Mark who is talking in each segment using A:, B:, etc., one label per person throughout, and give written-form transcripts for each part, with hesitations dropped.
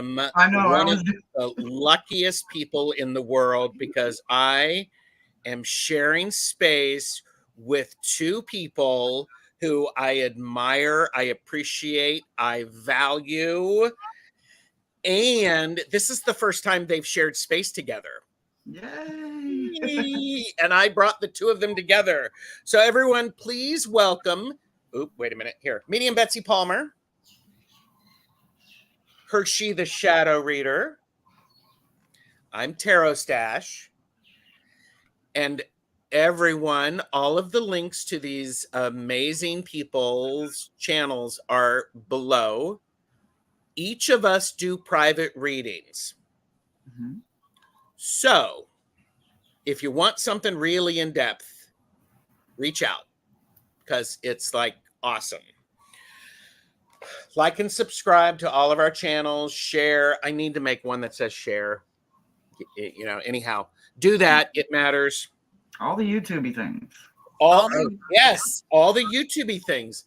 A: am
B: I know,
A: one of the luckiest people in the world because I am sharing space with two people who I admire, I appreciate, I value. And this is the first time they've shared space together.
B: Yay!
A: And I brought the two of them together. So everyone, please welcome, wait a minute here, Medium Betsy Palmer, Hershe the Shadow Reader. I'm TarotStache. And everyone, all of the links to these amazing people's channels are below. Each of us do private readings.
B: Mm-hmm.
A: So if you want something really in depth, reach out because it's like awesome. Like and subscribe to all of our channels. Share. I need to make one that says share. You know, anyhow, do that. It matters.
B: All the YouTubey things.
A: All the YouTubey things.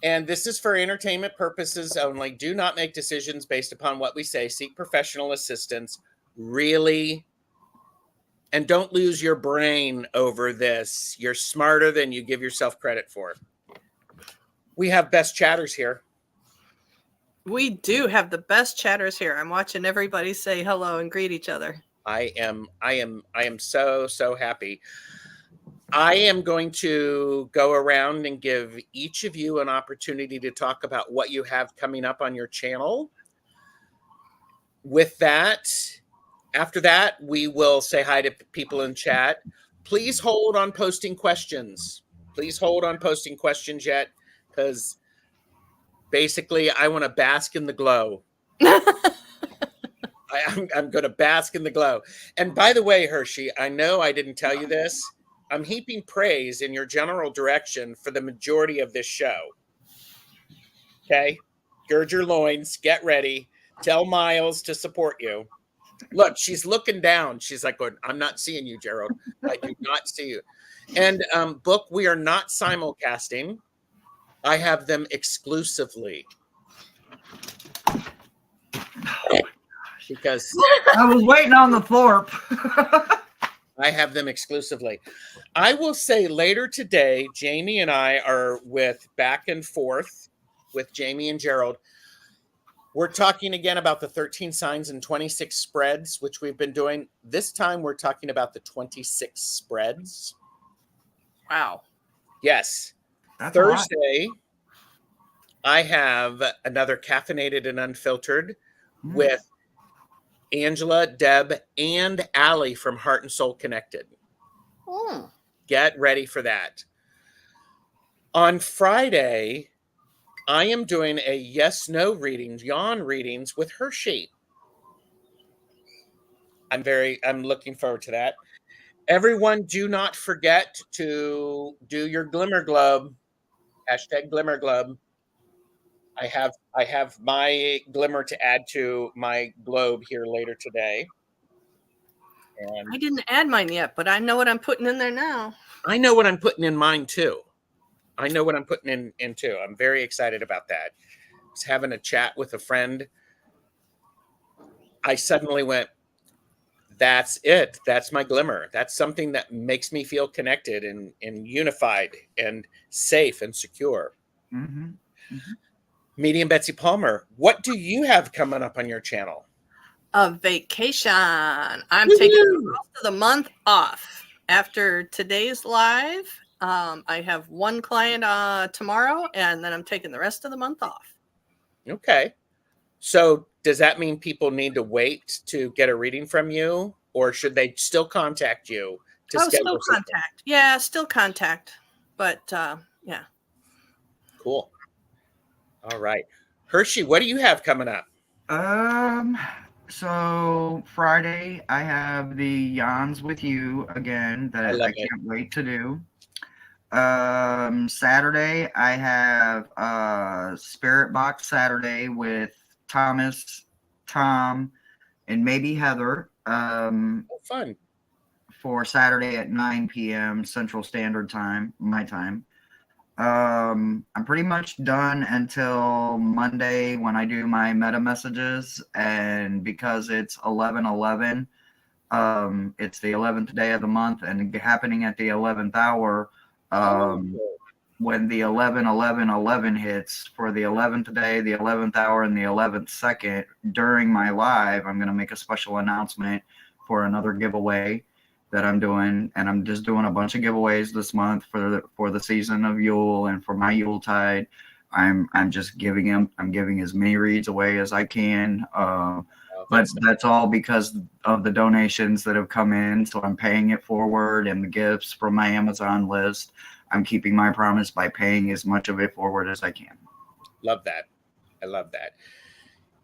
A: And this is for entertainment purposes only. Do not make decisions based upon what we say. Seek professional assistance. Really. And don't lose your brain over this. You're smarter than you give yourself credit for. We have best chatters here.
C: We do have the best chatters here. I'm watching everybody say hello and greet each other.
A: I am so happy. I am going to go around and give each of you an opportunity to talk about what you have coming up on your channel. With that, after that, we will say hi to people in chat. Please hold on posting questions. Please hold on posting questions yet, because basically I want to bask in the glow. I'm going to bask in the glow. And by the way, Hershe, I know I didn't tell you this. I'm heaping praise in your general direction for the majority of this show. Okay? Gird your loins. Get ready. Tell Miles to support you. Look, she's looking down. She's like, going, I'm not seeing you, Gerald. I do not see you. And Book, we are not simulcasting. I have them exclusively. Because
B: I was waiting on the Thorpe.
A: I have them exclusively. I will say later today, Jamie and I are with back and forth with Jamie and Gerald. We're talking again about the 13 signs and 26 spreads, which we've been doing. This time we're talking about the 26 spreads.
C: Wow.
A: Yes.
B: That's
A: Thursday, I have another Caffeinated and Unfiltered with Angela, Deb, and Allie from Heart and Soul Connected. Get ready for that. On Friday, I am doing a yes-no readings, yawn readings with Hershe. I'm looking forward to that. Everyone, do not forget to do your Glimmer Globe. Hashtag Glimmer Globe. I have my glimmer to add to my globe here later today. And
C: I didn't add mine yet, but I know what I'm putting in there now.
A: I know what I'm putting in mine too. I know what I'm putting in too. I'm very excited about that. I was having a chat with a friend. I suddenly went, that's it. That's my glimmer. That's something that makes me feel connected and unified and safe and secure.
B: Mm-hmm. Mm-hmm.
A: Medium Betsy Palmer, what do you have coming up on your channel?
C: A vacation. I'm taking the rest of the month off. After today's live, I have one client tomorrow, and then I'm taking the rest of the month off.
A: Okay. So does that mean people need to wait to get a reading from you, or should they still contact you to schedule
C: still
A: something?
C: contact. Yeah, still contact. But yeah.
A: Cool. All right. Hershe, what do you have coming up?
B: So Friday I have the Yawns with you again that I can't wait to do. Saturday I have Spirit Box Saturday with Thomas, Tom, and maybe Heather.
A: Fun.
B: For Saturday at 9 p.m. Central Standard Time, my time. I'm pretty much done until Monday when I do my meta messages, and because it's 11/11, it's the 11th day of the month and happening at the 11th hour. When the 11/11/11 hits for the 11th day, the 11th hour, and the 11th second during my live, I'm going to make a special announcement for another giveaway that I'm doing, and I'm just doing a bunch of giveaways this month for the season of Yule and for my Yuletide. I'm just giving as many reads away as I can. But that's all because of the donations that have come in. So I'm paying it forward, and the gifts from my Amazon list. I'm keeping my promise by paying as much of it forward as I can.
A: Love that. I love that.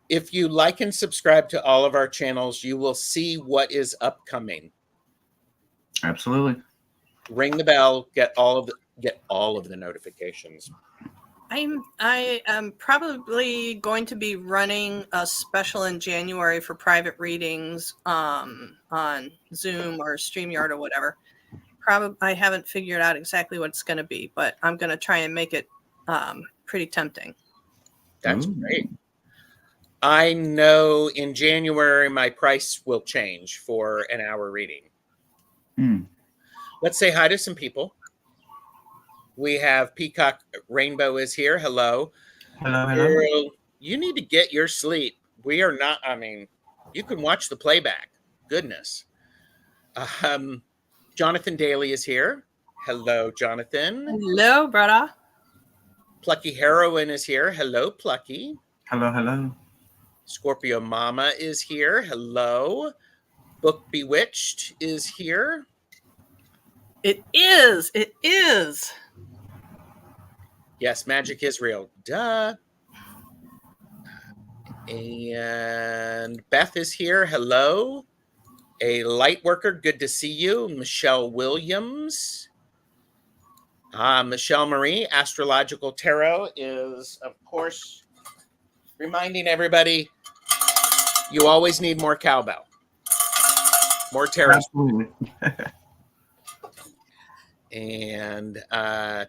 A: If you like and subscribe to all of our channels, you will see what is upcoming.
B: Absolutely.
A: Ring the bell, get all of the notifications.
C: I am probably going to be running a special in January for private readings on Zoom or StreamYard or whatever. I haven't figured out exactly what it's going to be, but I'm going to try and make it pretty tempting.
A: That's great. I know in January my price will change for an hour reading. Let's say hi to some people. We have Peacock Rainbow is here. Hello.
B: Hello.
A: Girl, you need to get your sleep. We are not, you can watch the playback. Goodness. Jonathan Daly is here. Hello, Jonathan.
C: Hello, brother.
A: Plucky Heroine is here. Hello, Plucky.
B: Hello.
A: Scorpio Mama is here. Hello. Book Bewitched is here.
C: It is.
A: Yes, Magic is real. Duh. And Beth is here. Hello. A light worker, good to see you. Michelle Williams. Michelle Marie, Astrological Tarot, is, of course, reminding everybody you always need more cowbell. More tarot.
B: Absolutely.
A: And all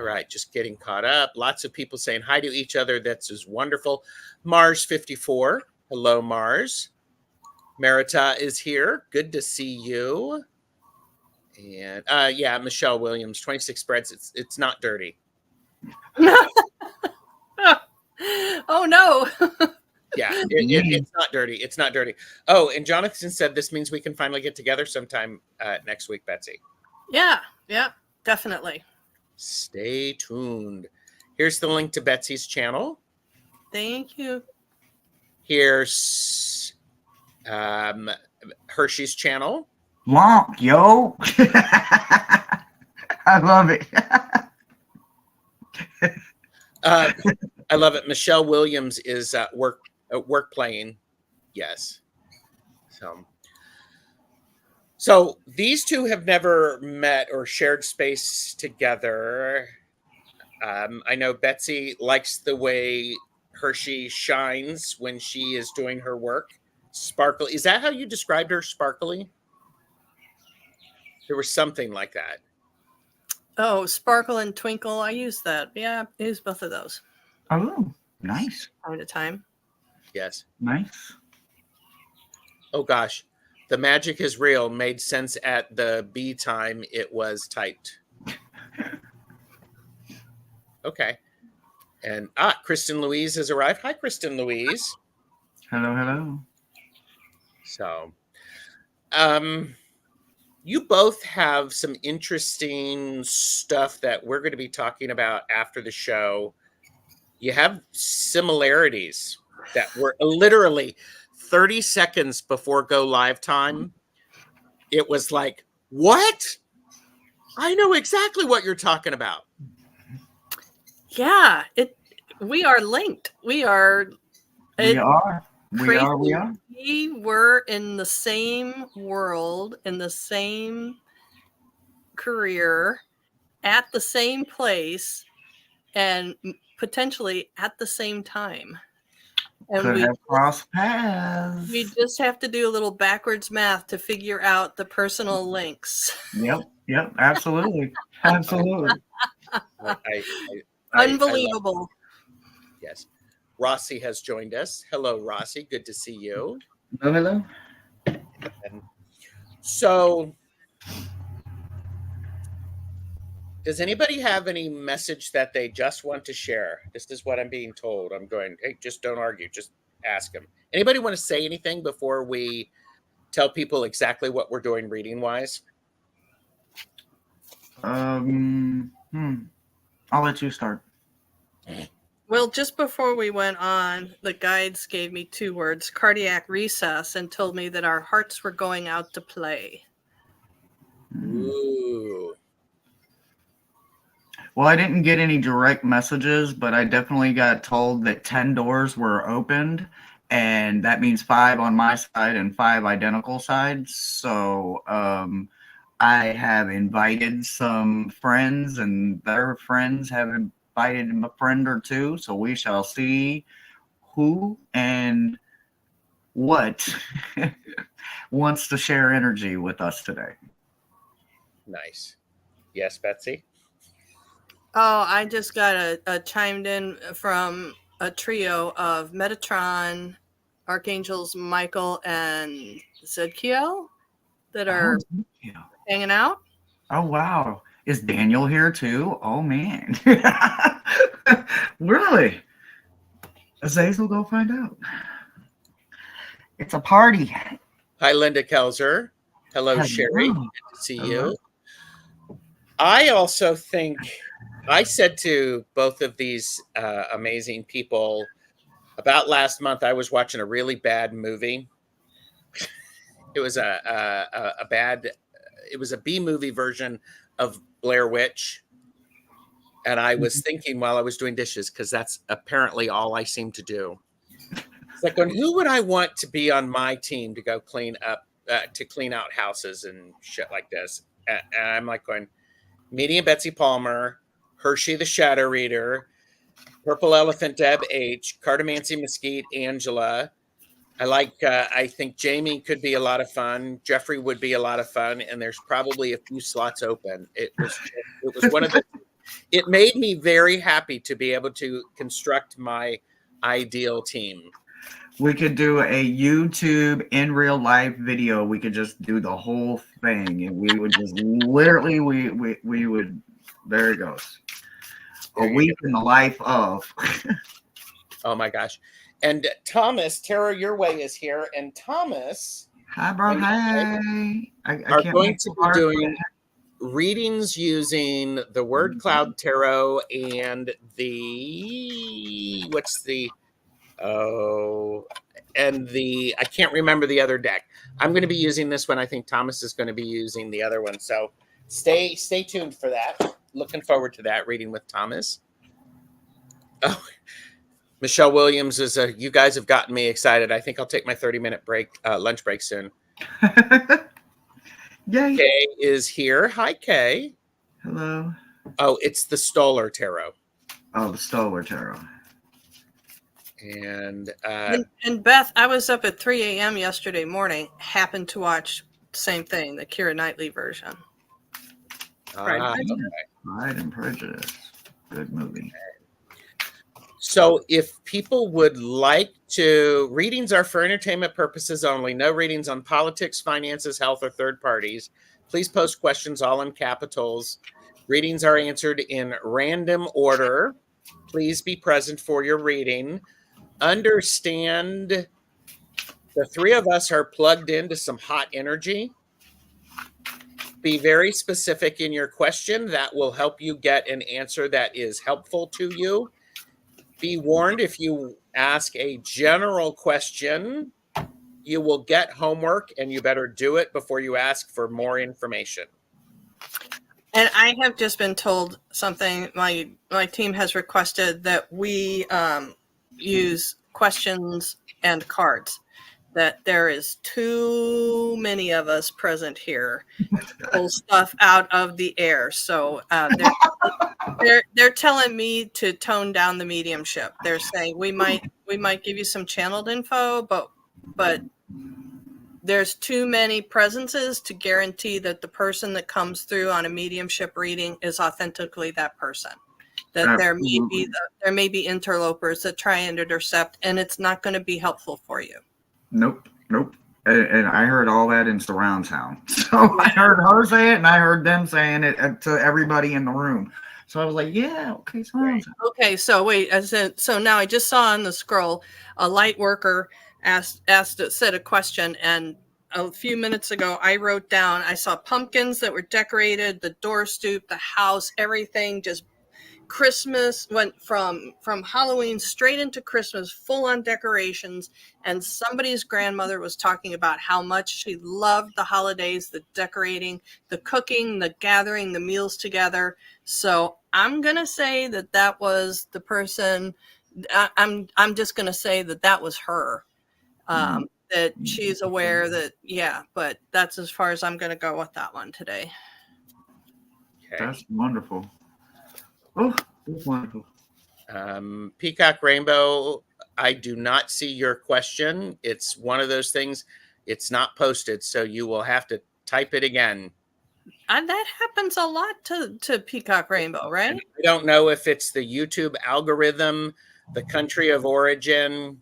A: right, just getting caught up. Lots of people saying hi to each other. That's just wonderful. Mars 54. Hello, Mars. Merita is here. Good to see you. And yeah, Michelle Williams, 26 spreads. It's not dirty.
C: Oh no.
A: Yeah, it's not dirty. It's not dirty. Oh, and Jonathan said this means we can finally get together sometime next week, Betsy.
C: Yeah, definitely.
A: Stay tuned. Here's the link to Betsy's channel.
C: Thank you.
A: Here's Hershe's channel.
B: Womp, yo. I love it.
A: I love it. Michelle Williams is work playing. Yes. So these two have never met or shared space together. I know Betsy likes the way Hershe shines when she is doing her work. Sparkly. Is that how you described her? Sparkly? There was something like that.
C: Oh, sparkle and twinkle. I use that. Yeah, I use both of those.
B: Oh, nice.
C: Time to time.
A: Yes.
B: Nice.
A: Oh gosh. The magic is real made sense at the B time it was typed. Okay. And Kristen Louise has arrived. Hi, Kristen Louise.
B: Hello.
A: So, you both have some interesting stuff that we're going to be talking about after the show. You have similarities that were literally 30 seconds before go live time. It was like, what? I know exactly what you're talking about.
C: Yeah, we are linked. We are.
B: We are.
C: We were in the same world, in the same career, at the same place, and potentially at the same time. And
B: Could have crossed paths.
C: we just have to do a little backwards math to figure out the personal links.
B: Yep, absolutely. Absolutely.
C: Unbelievable.
A: Yes. Rossi has joined us. Hello, Rossi. Good to see you.
B: Hello.
A: And so, does anybody have any message that they just want to share? This is what I'm being told. I'm going, hey, just don't argue. Just ask them. Anybody want to say anything before we tell people exactly what we're doing reading wise?
B: I'll let you start.
C: Well, just before we went on, the guides gave me 2 words, cardiac recess, and told me that our hearts were going out to play.
A: Ooh.
B: Well, I didn't get any direct messages, but I definitely got told that 10 doors were opened, and that means 5 on my side and 5 identical sides. So I have invited some friends, and their friends have invited a friend or 2. So we shall see who and what wants to share energy with us today.
A: Nice. Yes, Betsy?
C: Oh, I just got a chimed in from a trio of Metatron, Archangels Michael and Zedkiel that are hanging out.
B: Oh, wow. Is Daniel here too? Oh, man. Really? Azazel, go find out. It's a party.
A: Hi, Linda Kelzer. Hello, Sherry. Good to see you. I also think I said to both of these amazing people about last month, I was watching a really bad movie. It was a bad, it was a B movie version of Blair Witch. And I was thinking while I was doing dishes, because that's apparently all I seem to do. It's like, who would I want to be on my team to go clean up, to clean out houses and shit like this? And I'm like going, Medium Betsy Palmer, Hershe the Shadow Reader, Purple Elephant Deb H, Cartomancy Mesquite Angela. I think Jamie could be a lot of fun. Jeffrey would be a lot of fun, and there's probably a few slots open. It was one of the. It made me very happy to be able to construct my ideal team.
B: We could do a YouTube in real life video. We could just do the whole thing, and we would just literally we would. There it goes. A week in the life of.
A: Oh my gosh! And Thomas, Tara Your Way is here, and Thomas.
B: Hi, bro. Hi.
A: Are going to be doing readings using the Word Cloud Tarot and I can't remember the other deck. I'm going to be using this one. I think Thomas is going to be using the other one. So stay tuned for that. Looking forward to that reading with Thomas. Oh, Michelle Williams is you guys have gotten me excited. I think I'll take my 30-minute break, lunch break soon.
B: Yay.
A: Kay is here. Hi, Kay.
B: Hello.
A: Oh, it's the Stoller Tarot.
B: Oh, the Stoller Tarot.
A: And
C: Beth, I was up at 3 a.m. yesterday morning, happened to watch the same thing, the Keira Knightley version.
B: Pride and Prejudice. Good movie.
A: So if people would like to, readings are for entertainment purposes only. No readings on politics, finances, health, or third parties. Please post questions all in capitals. Readings are answered in random order. Please be present for your reading. Understand the 3 of us are plugged into some hot energy. Be very specific in your question. That will help you get an answer that is helpful to you. Be warned, if you ask a general question, you will get homework, and you better do it before you ask for more information.
C: And I have just been told something. My team has requested that we use questions and cards. that there is too many of us present here to pull stuff out of the air. So they're telling me to tone down the mediumship. They're saying we might give you some channeled info, but there's too many presences to guarantee that the person that comes through on a mediumship reading is authentically that person. That there may be interlopers that try and intercept, and it's not going to be helpful for you.
B: Nope. And I heard all that in surround sound. So I heard her say it, and I heard them saying it to everybody in the room. So I was like, yeah, okay, surround sound.
C: Okay, so wait, so now I just saw on the scroll a light worker said a question, and a few minutes ago I wrote down, I saw pumpkins that were decorated, the door stoop, the house, everything just Christmas went from Halloween straight into Christmas, full on decorations. And somebody's grandmother was talking about how much she loved the holidays, the decorating, the cooking, the gathering, the meals together. So I'm going to say that was the person. I'm just going to say that was her. That she's aware that, yeah, but that's as far as I'm going to go with that one today.
A: Okay.
B: That's wonderful. Oh, that's wonderful.
A: Peacock Rainbow, I do not see your question. It's one of those things, it's not posted, so you will have to type it again.
C: And that happens a lot to Peacock Rainbow, right?
A: And I don't know if it's the YouTube algorithm, the country of origin,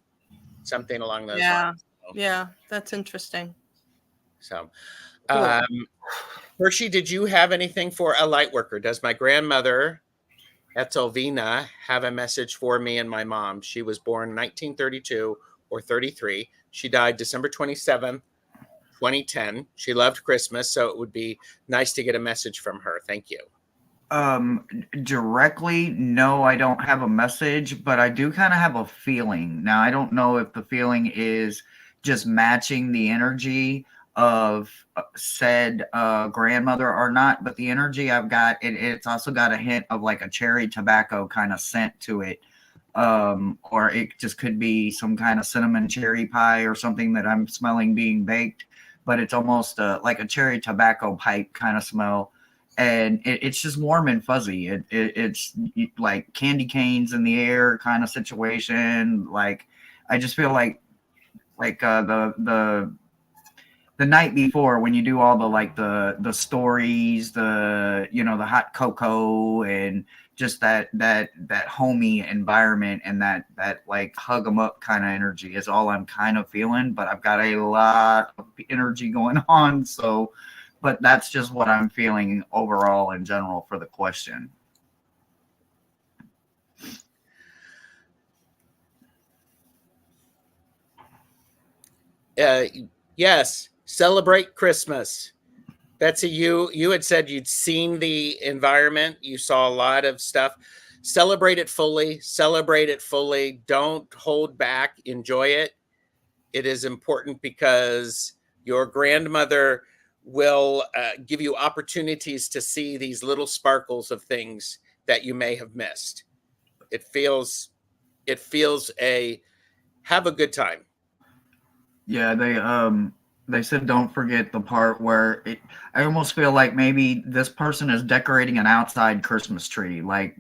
A: something along those lines.
C: Yeah, that's interesting.
A: So,
C: Cool.
A: Hershe, did you have anything for a light worker? Does my grandmother, Etzelvina, have a message for me and my mom? She was born 1932 or 33. She died December 27th, 2010. She loved Christmas, so it would be nice to get a message from her. Thank you.
B: Directly, no, I don't have a message, but I do kind of have a feeling. Now, I don't know if the feeling is just matching the energy of said grandmother or not, but the energy I've got, it's also got a hint of like a cherry tobacco kind of scent to it. Or it just could be some kind of cinnamon cherry pie or something that I'm smelling being baked, but it's almost like a cherry tobacco pipe kind of smell. And it's just warm and fuzzy. It's like candy canes in the air kind of situation. Like, I just feel like the night before when you do all the stories, the hot cocoa and just that homey environment and that like hug 'em up kind of energy is all I'm kind of feeling. But I've got a lot of energy going on, so. But that's just what I'm feeling overall in general for the question.
A: Yes, celebrate Christmas. Betsy, you had said you'd seen the environment. You saw a lot of stuff. Celebrate it fully. Celebrate it fully. Don't hold back. Enjoy it. It is important because your grandmother will give you opportunities to see these little sparkles of things that you may have missed. It feels have a good time.
B: Yeah, they said don't forget the part where I almost feel like maybe this person is decorating an outside Christmas tree, like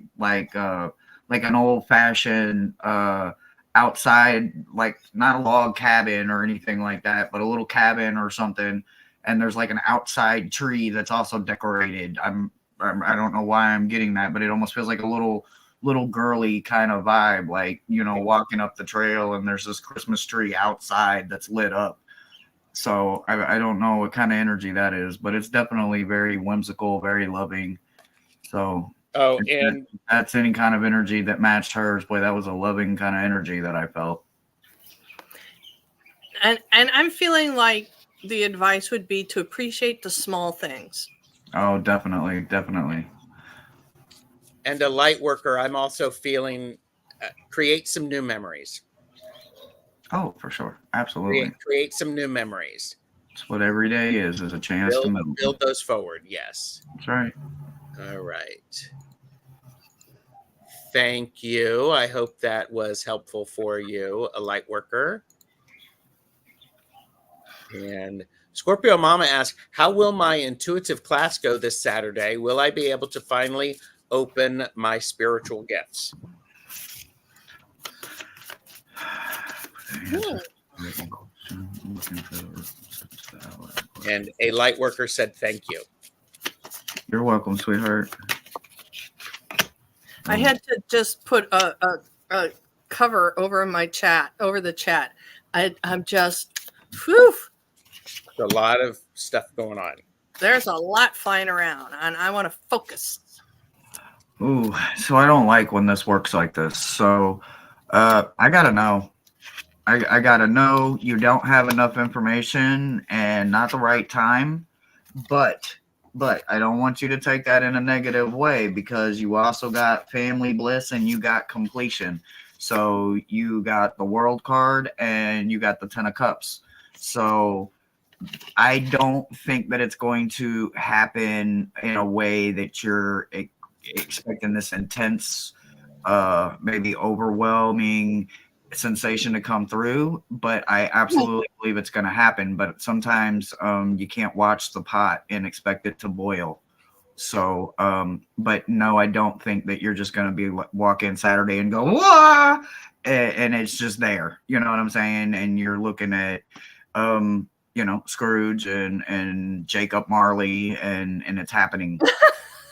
B: an old fashioned outside, like not a log cabin or anything like that, but a little cabin or something. And there's like an outside tree that's also decorated. I don't know why I'm getting that, but it almost feels like a little girly kind of vibe, like, walking up the trail and there's this Christmas tree outside that's lit up. So I don't know what kind of energy that is, but it's definitely very whimsical, very loving. So
A: and
B: that's any kind of energy that matched hers. Boy, that was a loving kind of energy that I felt.
C: And I'm feeling like the advice would be to appreciate the small things.
B: Oh, definitely.
A: And a light worker, I'm also feeling create some new memories.
B: Oh, for sure. Absolutely.
A: Create some new memories.
B: That's what every day is a chance to
A: build those forward. Yes.
B: That's right.
A: All right. Thank you. I hope that was helpful for you, a light worker. And Scorpio Mama asks, how will my intuitive class go this Saturday? Will I be able to finally open my spiritual gifts? And a light worker said, thank you.
B: You're welcome, sweetheart.
C: I had to just put a cover over my chat, over the chat. I'm just, whew.
A: A lot of stuff going on.
C: There's a lot flying around, and I want to focus.
B: Ooh, so I don't like when this works like this. So I gotta know. I gotta know you don't have enough information and not the right time. But I don't want you to take that in a negative way, because you also got family bliss and you got completion. So you got the world card and you got the 10 of cups. So I don't think that it's going to happen in a way that you're expecting this intense, maybe overwhelming sensation to come through, but I absolutely believe it's going to happen. But sometimes you can't watch the pot and expect it to boil. So, but no, I don't think that you're just going to be walk in Saturday and go, wah, and it's just there. You know what I'm saying? And you're looking at, you know, Scrooge and Jacob Marley, and it's happening.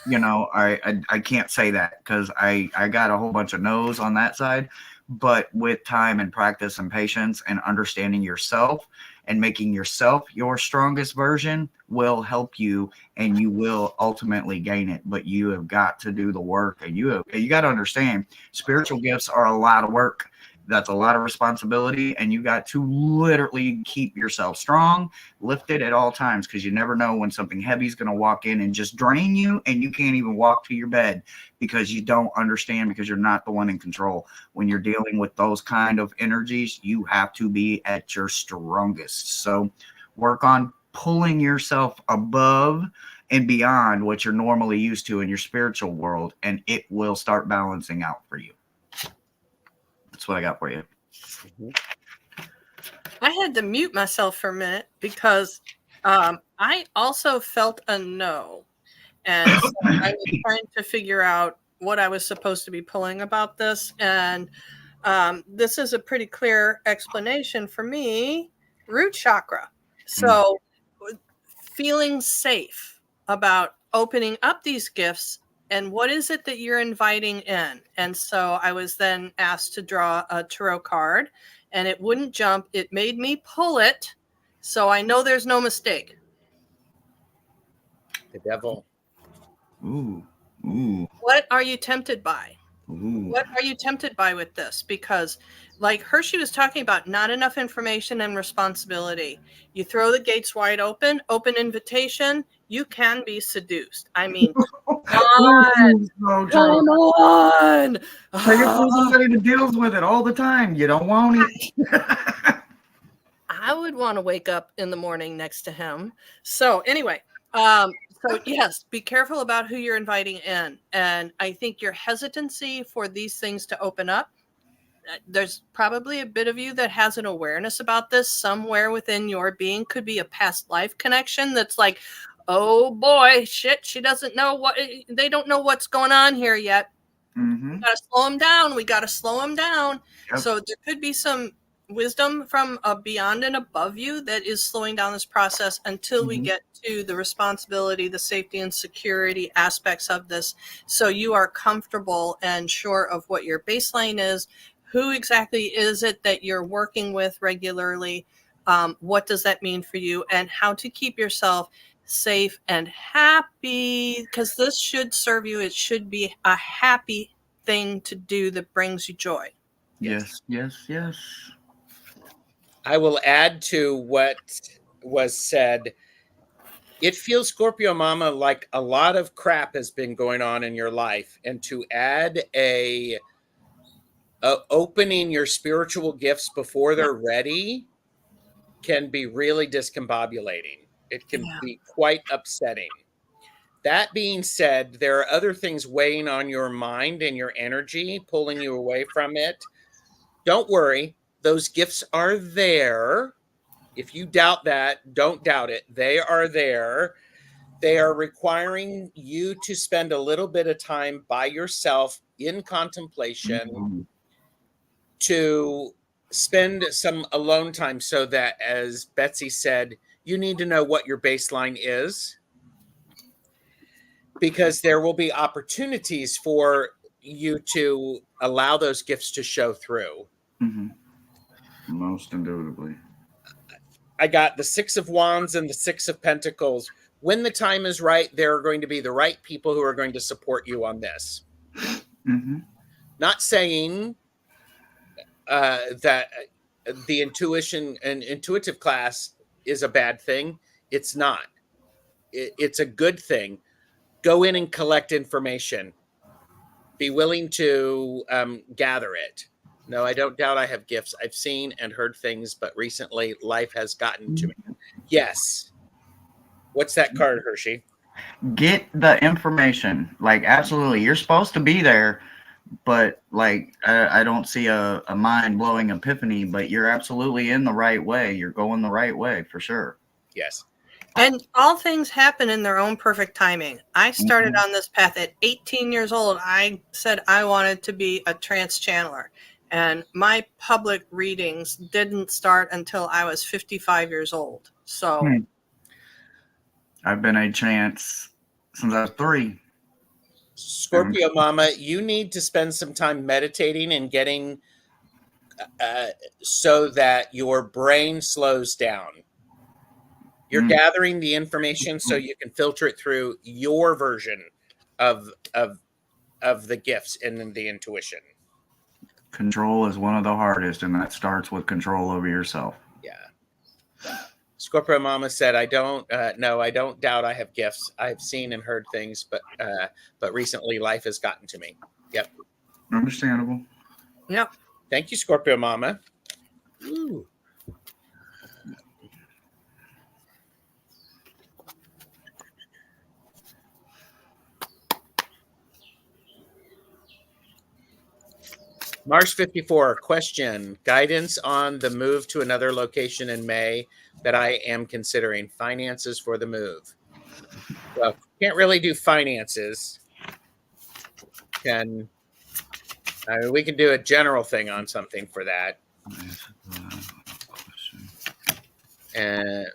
B: You know, I can't say that, because I got a whole bunch of no's on that side. But with time and practice and patience and understanding yourself and making yourself your strongest version will help you, and you will ultimately gain it. But you have got to do the work, and you got to understand spiritual gifts are a lot of work. That's a lot of responsibility, and you got to literally keep yourself strong, lifted at all times, because you never know when something heavy is going to walk in and just drain you, and you can't even walk to your bed because you don't understand, because you're not the one in control. When you're dealing with those kind of energies, you have to be at your strongest. So work on pulling yourself above and beyond what you're normally used to in your spiritual world, and it will start balancing out for you. That's what I got for you.
C: I had to mute myself for a minute because I also felt a no. And so I was trying to figure out what I was supposed to be pulling about this. And this is a pretty clear explanation for me. Root chakra. So feeling safe about opening up these gifts, and what is it that you're inviting in? And so I was then asked to draw a tarot card, and it wouldn't jump. It made me pull it. So I know there's no mistake.
A: The devil.
B: Ooh. Ooh.
C: What are you tempted by?
B: Ooh.
C: What are you tempted by with this? Because like Hershe was talking about, not enough information and responsibility. You throw the gates wide open, open invitation, you can be seduced. I mean, come on.
B: Take it from somebody that deals with it all the time. You don't want it.
C: I would want to wake up in the morning next to him. So anyway, so yes, be careful about who you're inviting in. And I think your hesitancy for these things to open up, there's probably a bit of you that has an awareness about this somewhere within your being. Could be a past life connection that's like, oh boy, shit, she doesn't know they don't know what's going on here yet.
B: Mm-hmm.
C: We got to slow them down. We got to slow them down.
B: Yep.
C: So there could be some wisdom from beyond and above you that is slowing down this process until we get to the responsibility, the safety and security aspects of this. So you are comfortable and sure of what your baseline is. Who exactly is it that you're working with regularly? What does that mean for you? And how to keep yourself safe and happy, because this should serve you. It should be a happy thing to do that brings you joy.
B: Yes.
A: I will add to what was said. It feels, Scorpio Mama, like a lot of crap has been going on in your life, and to add a opening your spiritual gifts before they're ready can be really discombobulating. It can be quite upsetting. That being said, there are other things weighing on your mind and your energy, pulling you away from it. Don't worry. Those gifts are there. If you doubt that, don't doubt it. They are there. They are requiring you to spend a little bit of time by yourself in contemplation, to spend some alone time, so that, as Betsy said, you need to know what your baseline is, because there will be opportunities for you to allow those gifts to show through.
B: Most indubitably.
A: I got the Six of Wands and the Six of Pentacles. When the time is right, there are going to be the right people who are going to support you on this. Not saying that the intuition and intuitive class is a bad thing. It's not. It's a good thing. Go in and collect information. Be willing to gather it. No, I don't doubt I have gifts. I've seen and heard things, but recently life has gotten to me. Yes. What's that card, Hershe?
B: Get the information. Like, absolutely. You're supposed to be there, but like, I don't see a mind-blowing epiphany, but you're absolutely in the right way. You're going the right way for sure.
A: Yes.
C: And all things happen in their own perfect timing. I started on this path at 18 years old. I said I wanted to be a trance channeler. And my public readings didn't start until I was 55 years old. So
B: I've been a trance since I was 3.
A: Scorpio Mama, you need to spend some time meditating and getting so that your brain slows down. You're gathering the information so you can filter it through your version of the gifts and the intuition.
B: Control is one of the hardest, and that starts with control over yourself.
A: Yeah. Scorpio Mama said, I don't doubt I have gifts. I've seen and heard things, but recently life has gotten to me. Yep.
B: Understandable.
C: Yep.
A: Thank you, Scorpio Mama. Ooh. Mars 54, question. Guidance on the move to another location in May that I am considering. Finances for the move. Well, can't really do finances. We can do a general thing on something for that. And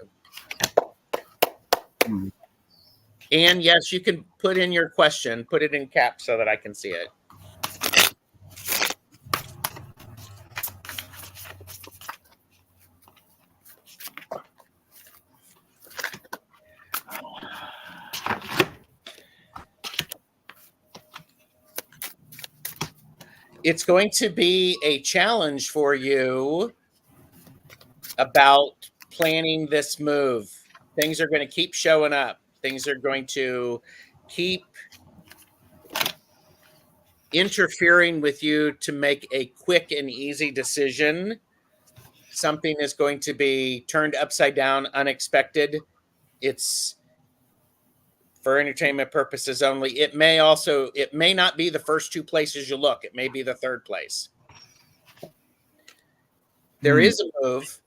A: yes, you can put in your question, put it in caps so that I can see it. It's going to be a challenge for you about planning this move. Things are going to keep showing up. Things are going to keep interfering with you to make a quick and easy decision. Something is going to be turned upside down, unexpected. It's for entertainment purposes only. It may not be the first 2 places you look. It may be the 3rd place. There is a move.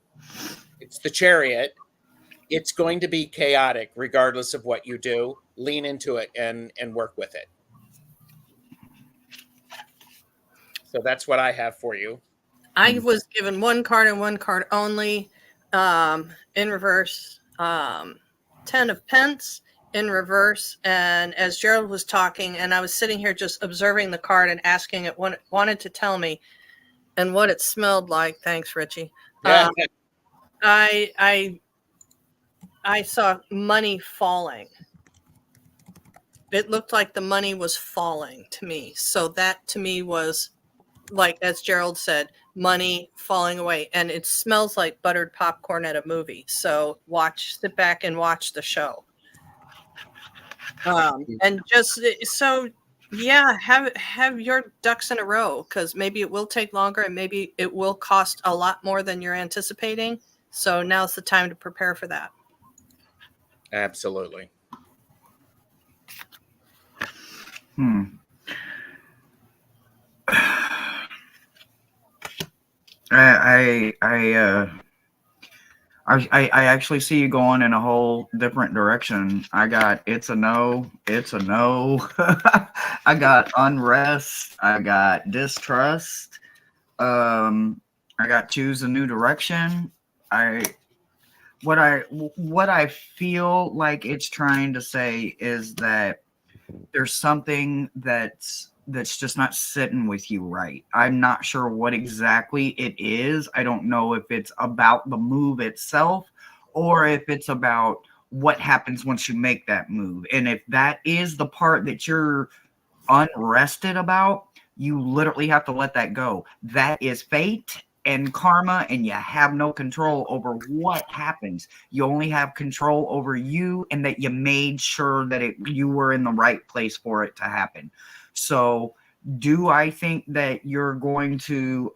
A: It's the Chariot. It's going to be chaotic regardless of what you do. Lean into it and work with it. So that's what I have for you.
C: I was given 1 card and 1 card only, in reverse. 10 of Pence in reverse. And as Gerald was talking, and I was sitting here just observing the card and asking it what it wanted to tell me and what it smelled like. Thanks, Richie.
A: Yeah.
C: I saw money falling. It looked like the money was falling to me. So that to me was, like, as Gerald said, money falling away. And it smells like buttered popcorn at a movie. So sit back and watch the show. And just so, yeah, have your ducks in a row, because maybe it will take longer and maybe it will cost a lot more than you're anticipating. So now's the time to prepare for that.
A: Absolutely.
B: I actually see you going in a whole different direction. I got it's a no, it's a no. I got unrest. I got distrust. I got choose a new direction. I what I feel like it's trying to say is that there's something that's just not sitting with you right. I'm not sure what exactly it is. I don't know if it's about the move itself or if it's about what happens once you make that move. And if that is the part that you're unrested about, you literally have to let that go. That is fate and karma, and you have no control over what happens. You only have control over you and that you made sure that you were in the right place for it to happen. So do I think that you're going to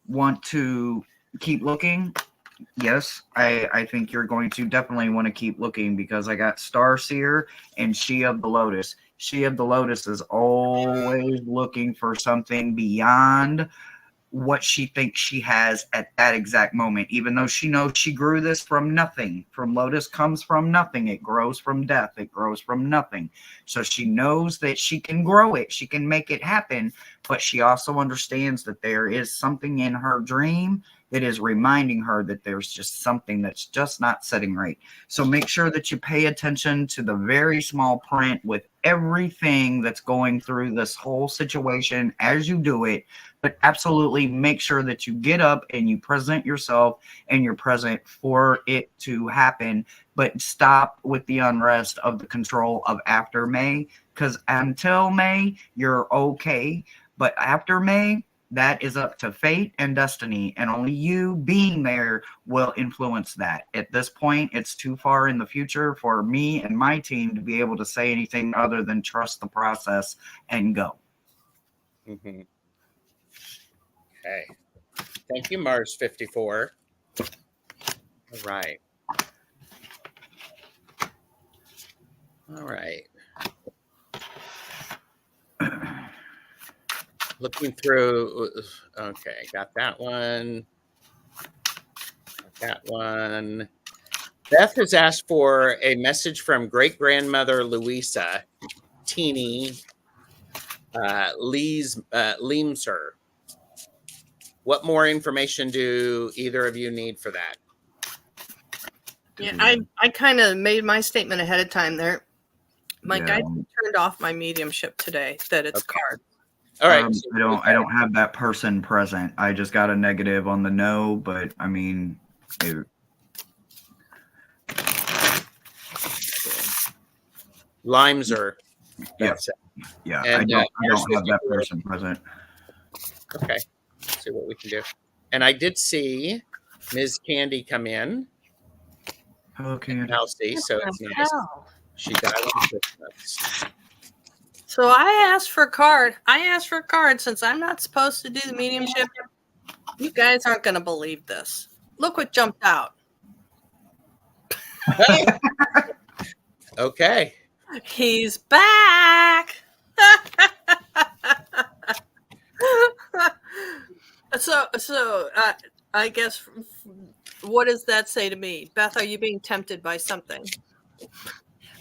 B: want to keep looking? Yes, I think you're going to definitely want to keep looking, because I got Star Seer and She of the Lotus. She of the Lotus is always looking for something beyond what she thinks she has at that exact moment, even though she knows she grew this from nothing. From Lotus comes from nothing. It grows from death. It grows from nothing. So she knows that she can grow it. She can make it happen. But she also understands that there is something in her dream that is reminding her that there's just something that's just not sitting right. So make sure that you pay attention to the very small print with everything that's going through this whole situation as you do it. But absolutely make sure that you get up and you present yourself and you're present for it to happen. But stop with the unrest of the control of after May, because until May, you're okay. But after May, that is up to fate and destiny, and only you being there will influence that. At this point, it's too far in the future for me and my team to be able to say anything other than trust the process and go.
A: Mm-hmm. Okay. Thank you, Mars 54. All right. All right. Looking through. Okay, got that one. Got that one. Beth has asked for a message from great-grandmother Louisa, Teeny Leemser. What more information do either of you need for that?
C: Yeah, I kind of made my statement ahead of time there. My guide turned off my mediumship today, that it's card.
A: All right.
B: I don't have that person present. I just got a negative on the no, but I mean,
A: Limser.
B: Yeah. And, I don't have that person present.
A: Okay. Let's see what we can do. And I did see Ms. Candy come in.
B: Okay.
A: Healthy, so it's nice. She died on Christmas.
C: So I asked for a card. Since I'm not supposed to do the mediumship. You guys aren't going to believe this. Look what jumped out.
A: Okay.
C: He's back. So I guess, what does that say to me? Beth, are you being tempted by something?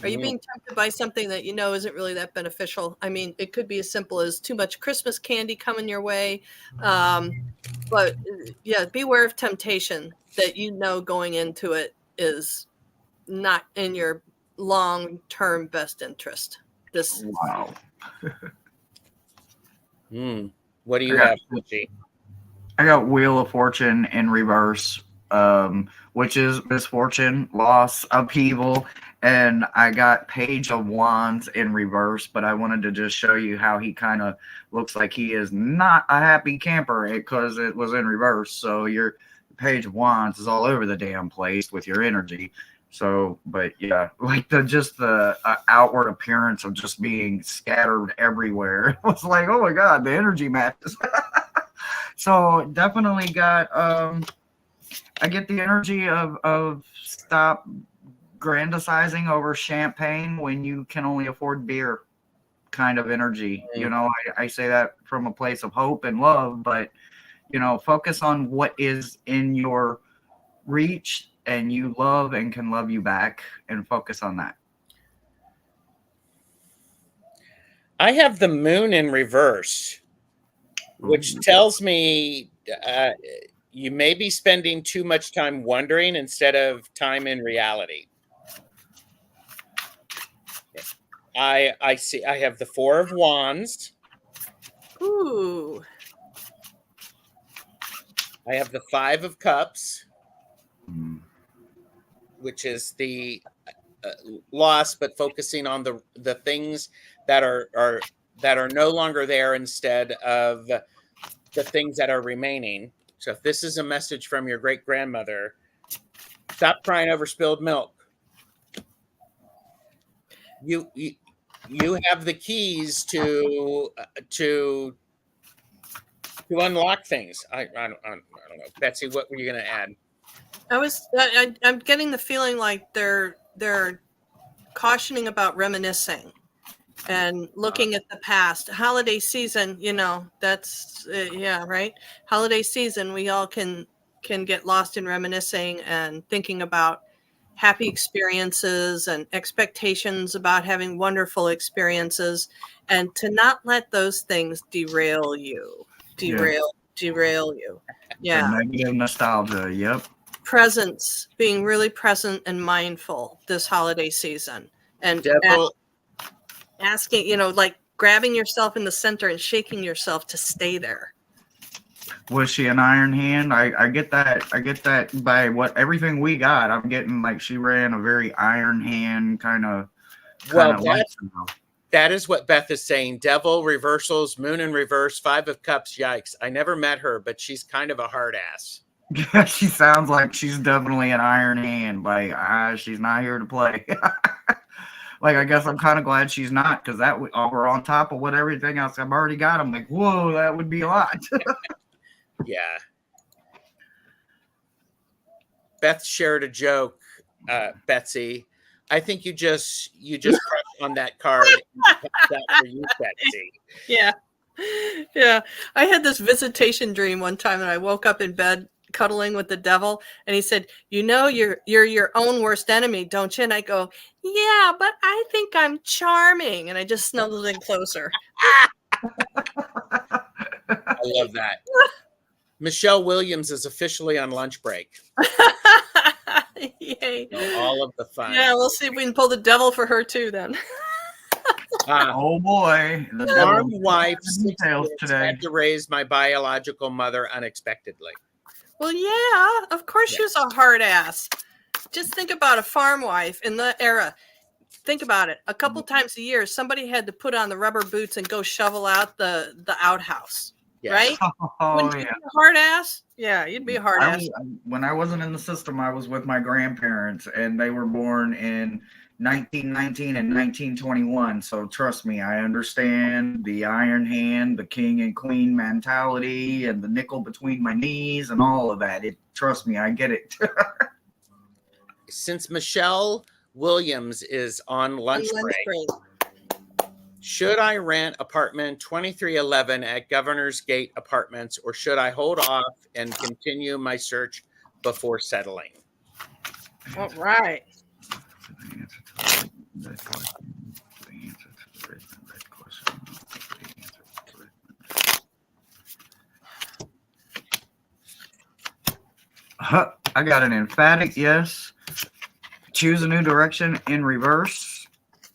C: Are you being tempted by something that you know isn't really that beneficial? I mean, it could be as simple as too much Christmas candy coming your way. But yeah, beware of temptation that you know going into it is not in your long-term best interest.
B: Wow.
A: What do you have, Hershe?
B: I got Wheel of Fortune in reverse, which is misfortune, loss, upheaval, and I got Page of Wands in reverse, but I wanted to just show you how he kind of looks like he is not a happy camper because it was in reverse. So your Page of Wands is all over the damn place with your energy. So, but yeah, like the outward appearance of just being scattered everywhere. It was like, oh my God, the energy matches. So definitely got, I get the energy of stop grandizing over champagne when you can only afford beer kind of energy. You know, I say that from a place of hope and love, but, you know, focus on what is in your reach and you love and can love you back, and focus on that.
A: I have the moon in reverse, which tells me you may be spending too much time wondering instead of time in reality. I see. I have the Four of Wands.
C: Ooh.
A: I have the Five of Cups,
B: Mm.
A: which is the loss, but focusing on the things that are no longer there instead of the things that are remaining. So if this is a message from your great grandmother, stop crying over spilled milk. You have the keys to unlock things. I don't know, Betsy. What were you going to add?
C: I'm getting the feeling like they're cautioning about reminiscing and looking at the past. Holiday season, that's yeah, right. Holiday season, we all can get lost in reminiscing and thinking about happy experiences and expectations about having wonderful experiences, and to not let those things derail you. Derail you. Yeah.
B: The negative nostalgia. Yep.
C: Presence, being really present and mindful this holiday season, and
A: Devil.
C: asking, like grabbing yourself in the center and shaking yourself to stay there.
B: Was she an iron hand? I get that. I get that by everything we got. I'm getting like she ran a very iron hand kind of.
A: Well, that is what Beth is saying. Devil, reversals, moon in reverse, Five of Cups. Yikes! I never met her, but she's kind of a hard ass.
B: Yeah, she sounds like she's definitely an iron hand. Like, she's not here to play. Like, I guess I'm kind of glad she's not, because that we're on top of what everything else I've already got. I'm like, whoa, that would be a lot.
A: Yeah. Beth shared a joke, Betsy. I think you just crushed on that card. That for you, Betsy.
C: Yeah. I had this visitation dream one time, and I woke up in bed cuddling with the devil, and he said, you're your own worst enemy, don't you? And I go, yeah, but I think I'm charming, and I just snuggled in closer.
A: I love that. Michelle Williams is officially on lunch break.
C: Yay.
A: All of the fun.
C: Yeah, we'll see if we can pull the devil for her too then.
B: Oh boy,
A: the farm wife had to raise my biological mother unexpectedly.
C: Well, yeah, of course she was a hard ass. Just think about a farm wife in the era. Think about it. A couple times a year, somebody had to put on the rubber boots and go shovel out the outhouse. Yes. Right? Wouldn't you be a hard ass? Yeah, you'd be a hard ass.
B: When I wasn't in the system, I was with my grandparents, and they were born in 1919 and 1921. So trust me, I understand the iron hand, the king and queen mentality, and the nickel between my knees, and all of that. Trust me, I get it.
A: Since Michelle Williams is on lunch break, should I rent apartment 2311 at Governor's Gate Apartments, or should I hold off and continue my search before settling?
C: All right.
B: I got an emphatic yes. Choose a new direction in reverse.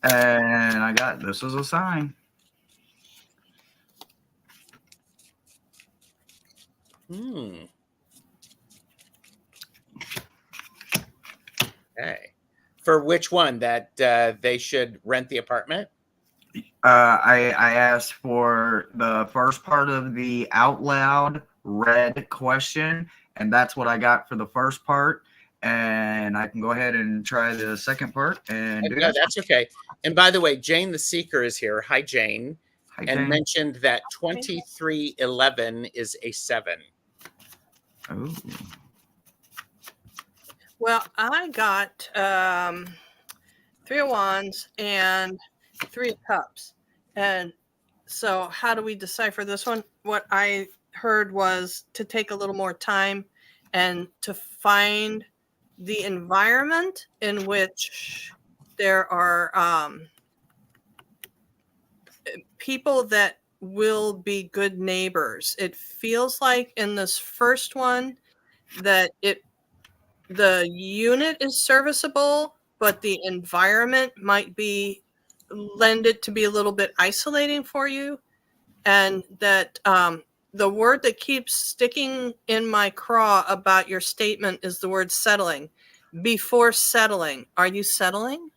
B: And I got this is a sign.
A: Okay. For which one? That they should rent the apartment?
B: I asked for the first part of the out loud read question, and that's what I got for the first part. And I can go ahead and try the second part. And
A: no, that's okay. And by the way, Jane the Seeker is here. Hi, Jane.
B: Hi,
A: and
B: Jane.
A: Mentioned that 2311 is a 7.
B: Oh.
C: Well, I got 3 of Wands and 3 of Cups. And so how do we decipher this one? What I heard was to take a little more time and to find the environment in which there are people that will be good neighbors. It feels like in this first one that the unit is serviceable, but the environment might be lend it to be a little bit isolating for you, and that the word that keeps sticking in my craw about your statement is the word settling. Before settling, are you settling?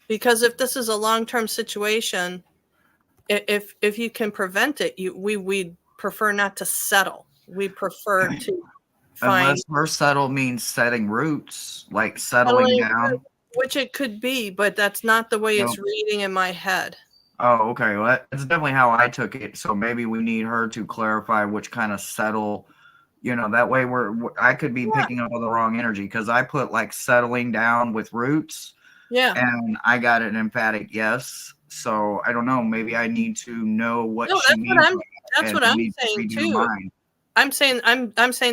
C: Because if this is a long-term situation, if you can prevent it, we prefer not to settle. We prefer to find
B: Unless her settle means setting roots, like settling
C: settling,
B: down.
C: which it could be, but that's not the way
B: Nope.
C: it's reading in my head.
B: Oh, okay. Well, that's definitely how I took it. So maybe we need her to clarify which kind of settle. That way I could be picking up on the wrong energy because I put like settling down with roots.
C: Yeah.
B: And I got an emphatic yes. So I don't know. Maybe I need to know what
C: No,
B: she means.
C: that's what I'm saying too.
B: Mine.
C: I'm saying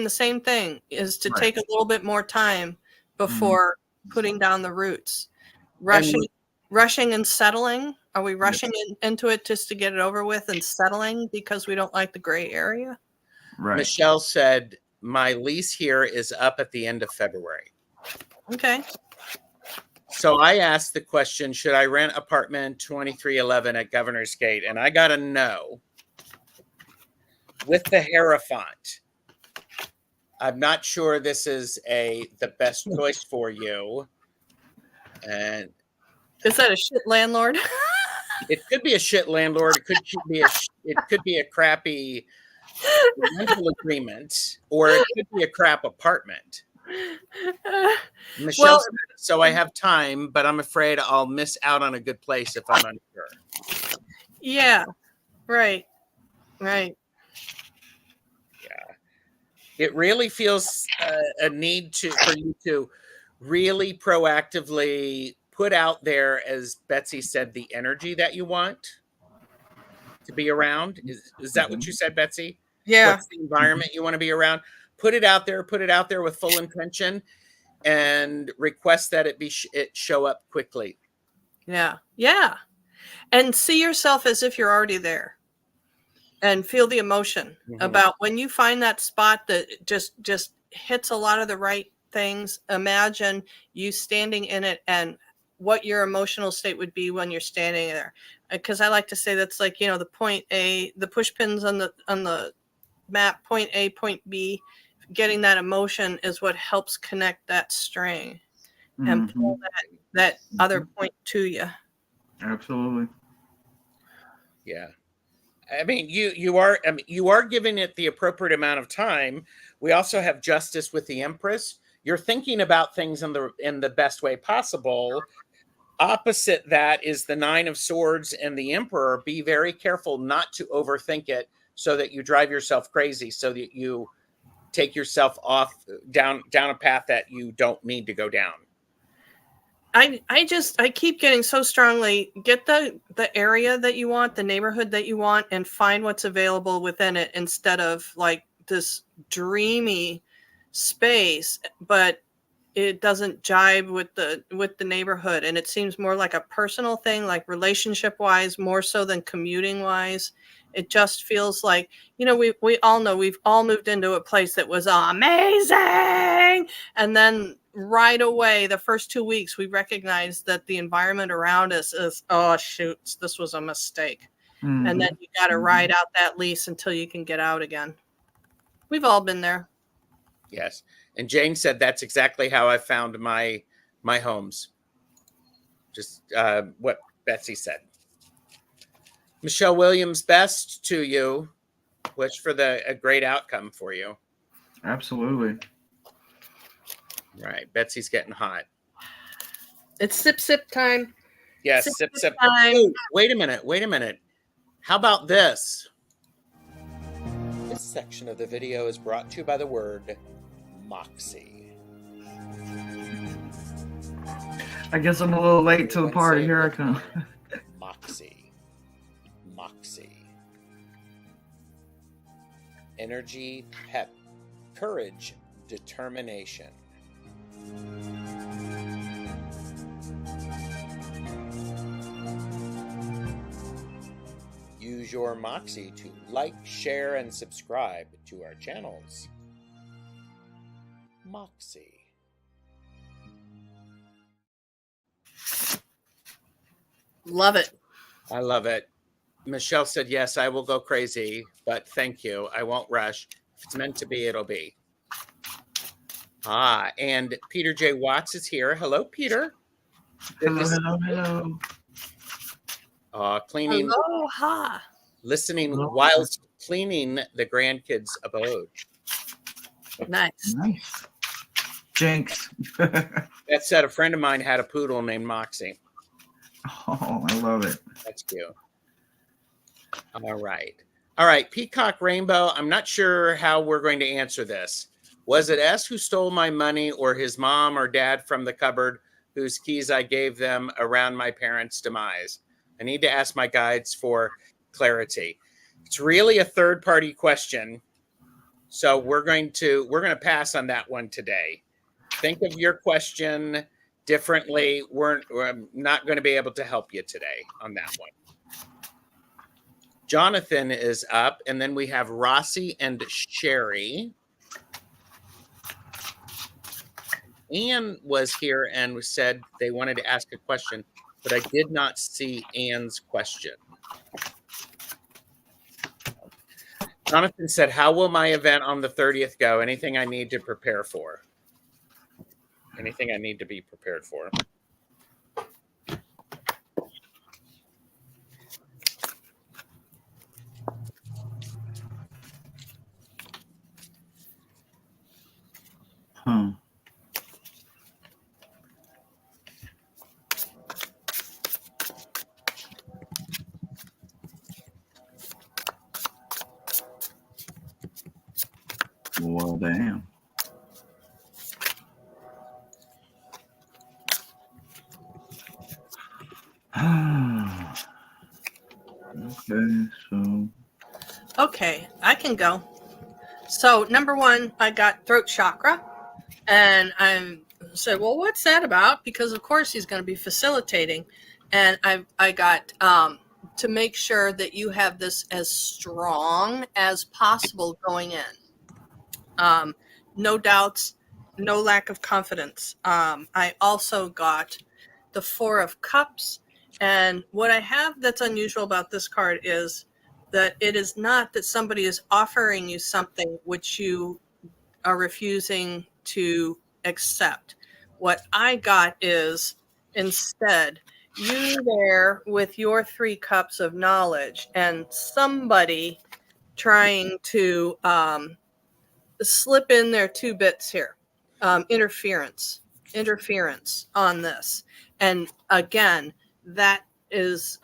C: the same thing, is to take a little bit more time before putting down the roots. Rushing and settling. Are we rushing into it just to get it over with and settling because we don't like the gray area?
B: Right.
A: Michelle said, my lease here is up at the end of February.
C: Okay.
A: So I asked the question, should I rent apartment 2311 at Governor's Gate? And I got a no. With the Hierophant. I'm not sure this is the best choice for you. And
C: is that a shit landlord?
A: It could be a shit landlord. It could be a crappy rental agreement, or it could be a crap apartment. Michelle said, so I have time, but I'm afraid I'll miss out on a good place if I'm unsure.
C: Yeah, right.
A: Yeah. It really feels a need for you to really proactively put out there, as Betsy said, the energy that you want to be around. Is that what you said, Betsy?
C: Yeah.
A: What's the environment you want to be around? Put it out there with full intention, and request that it show up quickly.
C: Yeah. Yeah. And see yourself as if you're already there, and feel the emotion about when you find that spot that just hits a lot of the right things. Imagine you standing in it and what your emotional state would be when you're standing there. Because I like to say that's like, the point A, the push pins on the map, point A, point B, getting that emotion is what helps connect that string and pull that other point to you.
B: Absolutely.
A: Yeah. I mean, you are giving it the appropriate amount of time. We also have Justice with the Empress. You're thinking about things in the best way possible. Opposite that is the Nine of Swords and the Emperor. Be very careful not to overthink it so that you drive yourself crazy, so that you take yourself off down a path that you don't need to go down.
C: I keep getting so strongly, get the area that you want, the neighborhood that you want, and find what's available within it instead of like this dreamy space, but it doesn't jibe with the neighborhood, and it seems more like a personal thing, like relationship wise, more so than commuting wise. It just feels like, we all know we've all moved into a place that was amazing, and then right away, the first 2 weeks, we recognize that the environment around us is, oh shoot, this was a mistake. And then you got to ride out that lease until you can get out again. We've all been there.
A: Yes. And Jane said that's exactly how I found my homes. Just what Betsy said. Michelle Williams, best to you. Wish for a great outcome for you.
B: Absolutely.
A: Right. Betsy's getting hot.
C: It's sip time.
A: Yes, sip time.
C: Oh,
A: wait a minute. How about this? This section of the video is brought to you by the word moxie.
B: I guess I'm a little late to the party. Here I come.
A: Moxie. Energy, pep, courage, determination. Use your Moxie to like, share, and subscribe to our channels. Moxie.
C: Love it.
A: I love it. Michelle said, yes, I will go crazy, but thank you. I won't rush. If it's meant to be, it'll be. And Peter J. Watts is here. Hello, Peter.
B: Hello.
A: Cleaning,
C: Aloha.
A: listening
B: Aloha.
A: whilst cleaning the grandkids' abode.
C: Nice.
B: Jinx.
A: That said, a friend of mine had a poodle named Moxie.
B: Oh, I love it.
A: That's cute. All right. Peacock Rainbow. I'm not sure how we're going to answer this. Was it S who stole my money, or his mom or dad from the cupboard whose keys I gave them around my parents' demise? I need to ask my guides for clarity. It's really a third-party question, so we're going to pass on that one today. Think of your question differently. We're not going to be able to help you today on that one. Jonathan is up, and then we have Rossi and Sherry. Anne was here and said they wanted to ask a question, but I did not see Anne's question. Jonathan said, how will my event on the 30th go? Anything I need to prepare for? Anything I need to be prepared for?
B: Well, damn. Okay, so.
C: Okay, I can go. So number one, I got throat chakra, and I said, well, what's that about? Because of course he's going to be facilitating, and I got to make sure that you have this as strong as possible going in. No doubts, no lack of confidence. I also got the Four of Cups, and what I have that's unusual about this card is that it is not that somebody is offering you something which you are refusing to accept. What I got is instead you there with your 3 cups of knowledge and somebody trying to slip in their 2 bits here. Interference on this. And again, that is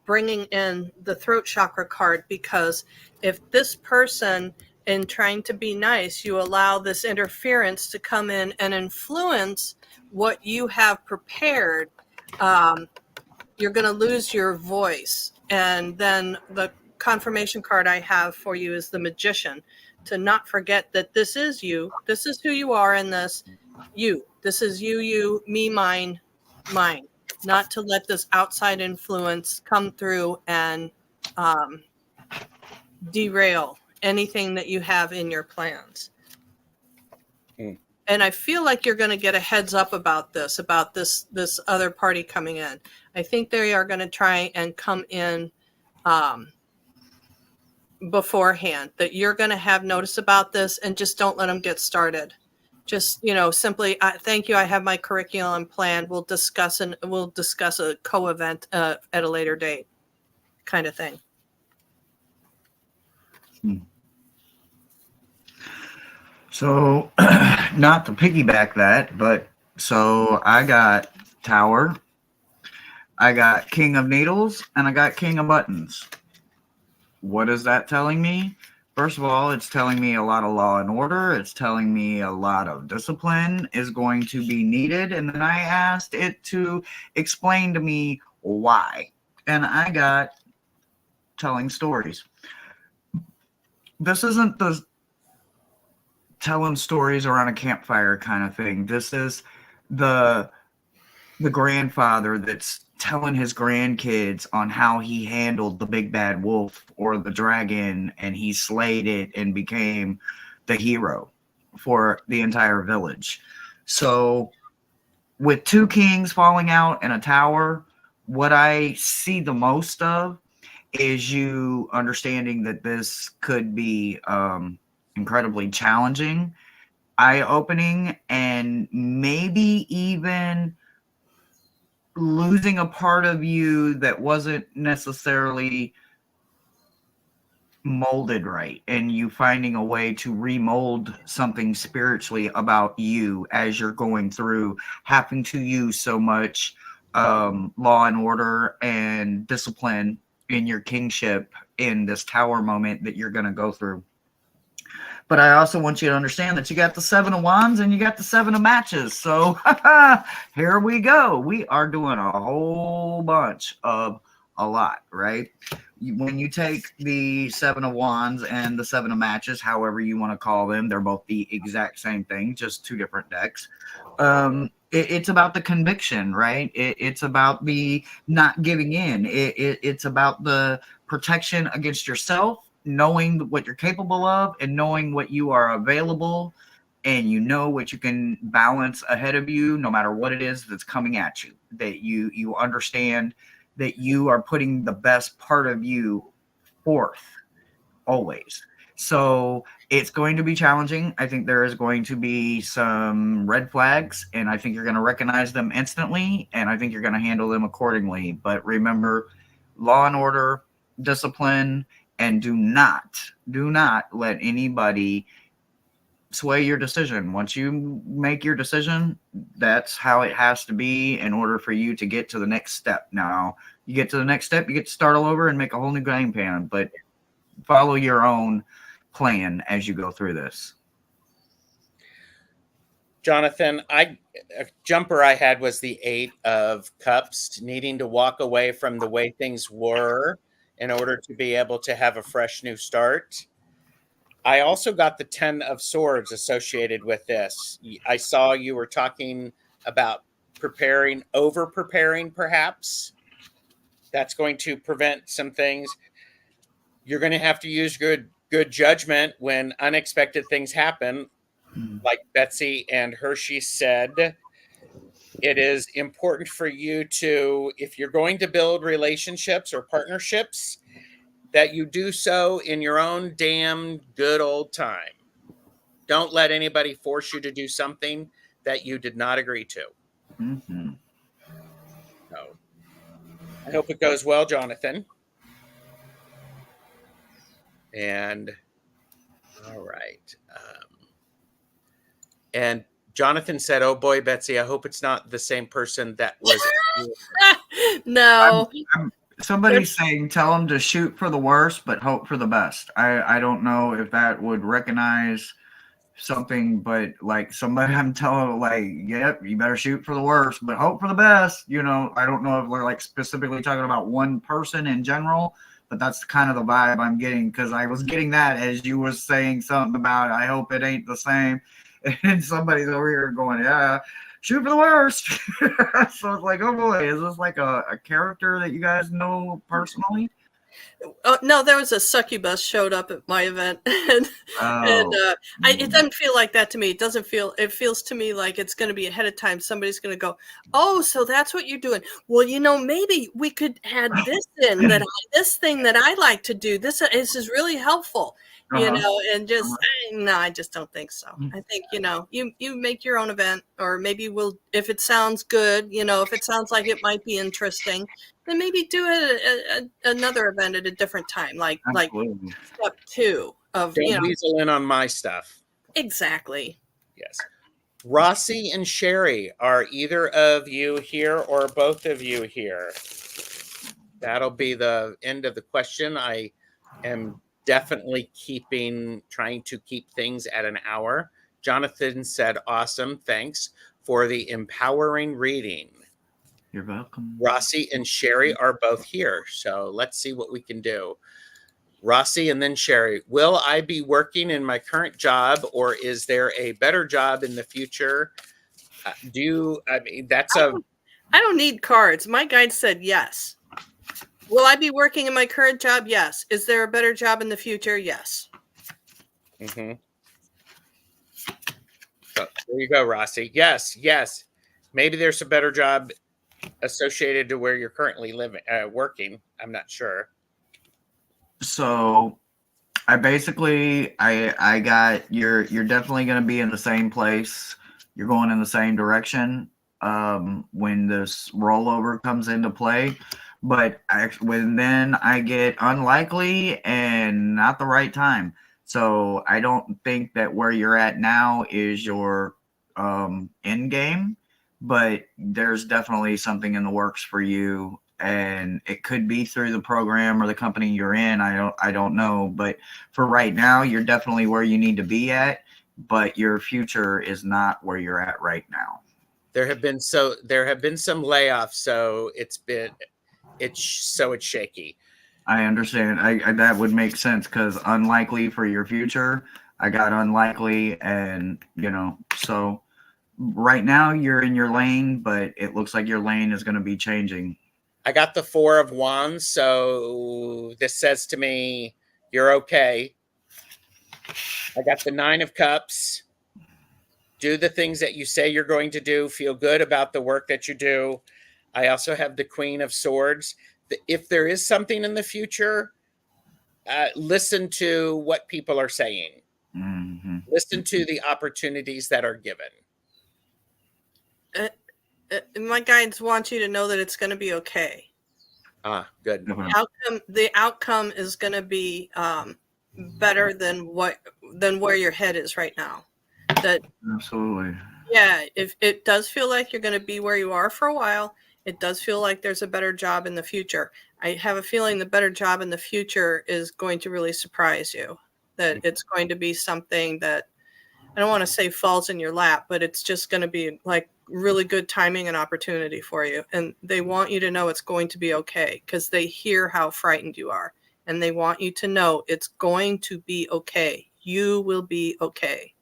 C: bringing in the throat chakra card, because if this person, in trying to be nice, you allow this interference to come in and influence what you have prepared, you're going to lose your voice. And then the confirmation card I have for you is the Magician, to not forget that this is you. This is who you are in this. This is you, me, mine. Not to let this outside influence come through and derail anything that you have in your plans. And I feel like you're going to get a heads up about this other party coming in. I think they are going to try and come in beforehand, that you're going to have notice about this, and just don't let them get started. Just, simply, thank you. I have my curriculum planned. We'll discuss a co-event at a later date, kind of thing.
B: So, not to piggyback that, but so I got Tower, I got King of Needles, and I got King of Buttons. What is that telling me? First of all, it's telling me a lot of law and order. It's telling me a lot of discipline is going to be needed. And then I asked it to explain to me why. And I got telling stories. This isn't the telling stories around a campfire kind of thing. This is the grandfather that's telling his grandkids on how he handled the big bad wolf or the dragon, and he slayed it and became the hero for the entire village. So with two kings falling out in a tower, what I see the most of is you understanding that this could be incredibly challenging, eye-opening, and maybe even losing a part of you that wasn't necessarily molded right, and you finding a way to remold something spiritually about you as you're going through having to use so much law and order and discipline in your kingship in this tower moment that you're going to go through. But I also want you to understand that you got the 7 of Wands and you got the 7 of Matches. So here we go. We are doing a whole bunch of a lot, right? When you take the 7 of Wands and the 7 of Matches, however you want to call them, they're both the exact same thing, just two different decks. It's about the conviction, right? It's about the not giving in. It's about the protection against yourself, knowing what you're capable of and knowing what you are available, and you know what you can balance ahead of you no matter what it is that's coming at you, that you understand that you are putting the best part of you forth always. So it's going to be challenging. I think there is going to be some red flags, and I think you're going to recognize them instantly, and I think you're going to handle them accordingly. But remember, law and order, discipline, and do not let anybody sway your decision. Once you make your decision, that's how it has to be in order for you to get to the next step. Now, you get to the next step, you get to start all over and make a whole new game plan, but follow your own plan as you go through this.
A: Jonathan, a jumper I had was the 8 of Cups, needing to walk away from the way things were in order to be able to have a fresh new start. I also got the 10 of Swords associated with this. I saw you were talking about over preparing perhaps. That's going to prevent some things. You're going to have to use good judgment when unexpected things happen. Like Betsy and Hershe said, it is important for you to, if you're going to build relationships or partnerships, that you do so in your own damn good old time. Don't let anybody force you to do something that you did not agree to.
B: Mm-hmm.
A: So, I hope it goes well, Jonathan. And all right. And Jonathan said, "Oh boy, Betsy, I hope it's not the same person that was."
C: No.
B: Somebody's saying, tell them to shoot for the worst, but hope for the best. I don't know if that would recognize something, but like somebody I'm telling, like, yep, you better shoot for the worst, but hope for the best. You know, I don't know if we're like specifically talking about one person in general, but that's kind of the vibe I'm getting, because I was getting that as you was saying something about, I hope it ain't the same. And somebody's over here going, yeah, shoot for the worst. So it's like, oh boy, is this like a character that you guys know personally?
C: No, there was a succubus showed up at my event, and it doesn't feel like that to me. It feels to me like it's going to be ahead of time. Somebody's going to go, oh, so that's what you're doing. Well, maybe we could add this in, this thing that I like to do. This is really helpful. And just no, I just don't think so. I think you make your own event, or maybe if it sounds good, if it sounds like it might be interesting, then maybe do it another event at a different time, like step 2 of
A: Don't weasel in on my stuff.
C: Exactly.
A: Yes. Rossi and Sherry, are either of you here or both of you here? That'll be the end of the question. I am definitely trying to keep things at an hour. Jonathan said, awesome. Thanks for the empowering reading.
B: You're welcome.
A: Rossi and Sherry are both here. So let's see what we can do. Rossi and then Sherry. Will I be working in my current job, or is there a better job in the future?
C: I don't need cards. My guide said yes. Will I be working in my current job? Yes. Is there a better job in the future? Yes.
A: Mm-hmm. So there you go, Rossi. Yes. Maybe there's a better job associated to where you're currently working. I'm not sure.
B: So I got you're definitely going to be in the same place. You're going in the same direction when this rollover comes into play. But then I get unlikely and not the right time. So I don't think that where you're at now is your end game, but there's definitely something in the works for you, and it could be through the program or the company you're in. I don't know, but for right now, you're definitely where you need to be at, but your future is not where you're at right now.
A: There have been some layoffs, so it's shaky.
B: I understand. I that would make sense, because unlikely for your future. I got unlikely, and so right now you're in your lane, but it looks like your lane is going to be changing.
A: I got the 4 of Wands, so this says to me, you're okay. I got the 9 of Cups. Do the things that you say you're going to do. Feel good about the work that you do. I also have the Queen of Swords. If there is something in the future, listen to what people are saying.
B: Mm-hmm.
A: Listen to the opportunities that are given.
C: My guides want you to know that it's going to be okay.
A: Good.
C: The outcome is going to be better than where your head is right now. That
B: absolutely.
C: Yeah, if it does feel like you're going to be where you are for a while, it does feel like there's a better job in the future. I have a feeling the better job in the future is going to really surprise you. That it's going to be something that, I don't want to say falls in your lap, but it's just going to be like really good timing and opportunity for you. And they want you to know it's going to be okay, because they hear how frightened you are. And they want you to know it's going to be okay. You will be okay.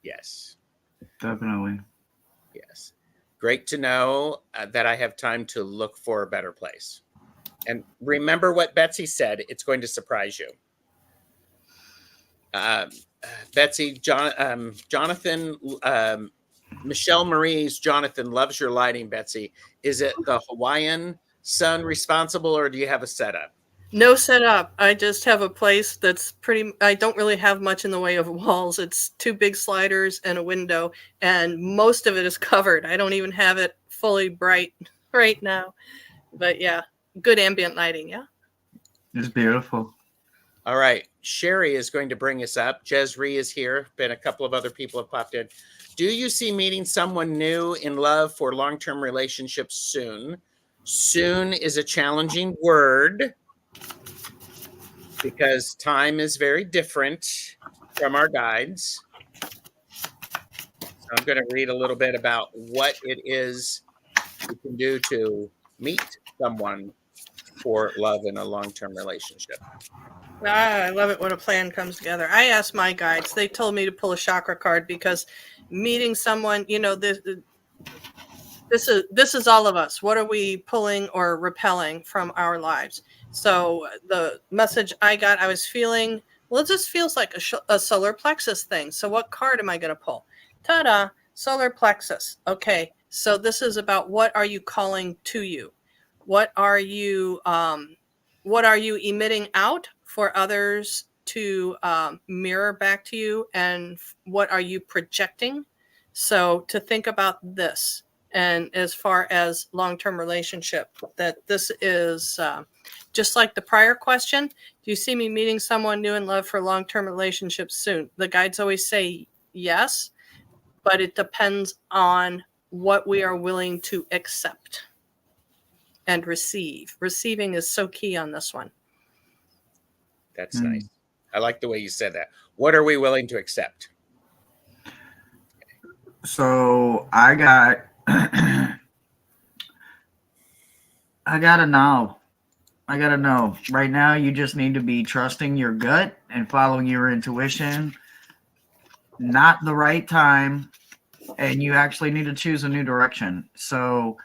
A: Yes.
B: Definitely.
A: Yes. Great to know that I have time to look for a better place. And remember what Betsy said, it's going to surprise you. Betsy, Jonathan, Michelle Marie's Jonathan loves your lighting, Betsy. Is it the Hawaiian sun responsible, or do you have a setup?
C: No setup. I just have a place that's I don't really have much in the way of walls. It's 2 big sliders and a window, and most of it is covered. I don't even have it fully bright right now. But yeah, good ambient lighting, yeah.
B: It's beautiful.
A: All right. Sherry is going to bring us up. Jezree is here. Been a couple of other people have popped in. Do you see meeting someone new in love for long-term relationships soon? Soon is a challenging word, because time is very different from our guides. So I'm going to read a little bit about what it is you can do to meet someone for love in a long-term relationship.
C: I love it when a plan comes together. I asked my guides. They told me to pull a chakra card, because meeting someone, this is all of us. What are we pulling or repelling from our lives? So the message I got, I was feeling, well, it just feels like a solar plexus thing. So what card am I going to pull? Ta-da, solar plexus. Okay, so this is about, what are you calling to you? What are you emitting out for others to mirror back to you? And what are you projecting? So to think about this. And as far as long-term relationship, that this is just like the prior question, do you see me meeting someone new in love for long-term relationships soon? The guides always say yes, but it depends on what we are willing to accept and receive. Receiving is so key on this one.
A: That's nice. I like the way you said that. What are we willing to accept?
B: So I got a now. I gotta know. Right now, you just need to be trusting your gut and following your intuition. Not the right time, and you actually need to choose a new direction. So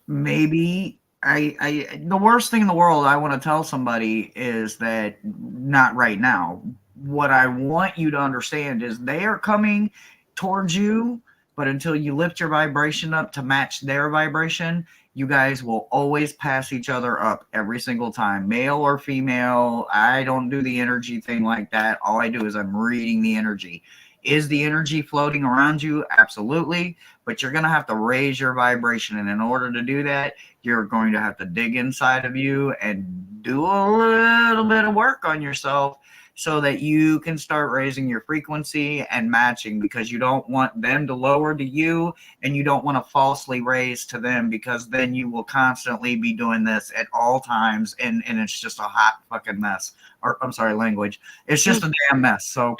B: maybe the worst thing in the world I want to tell somebody is that not right now. What I want you to understand is they are coming towards you, but until you lift your vibration up to match their vibration, you guys will always pass each other up every single time, male or female. I don't do the energy thing like that. All I do is I'm reading the energy. Is the energy floating around you? Absolutely. But you're going to have to raise your vibration. And in order to do that, you're going to have to dig inside of you and do a little bit of work on yourself so that you can start raising your frequency and matching, because you don't want them to lower to you and you don't want to falsely raise to them, because then you will constantly be doing this at all times and it's just a hot fucking mess. Or I'm sorry, language. It's just a damn mess. So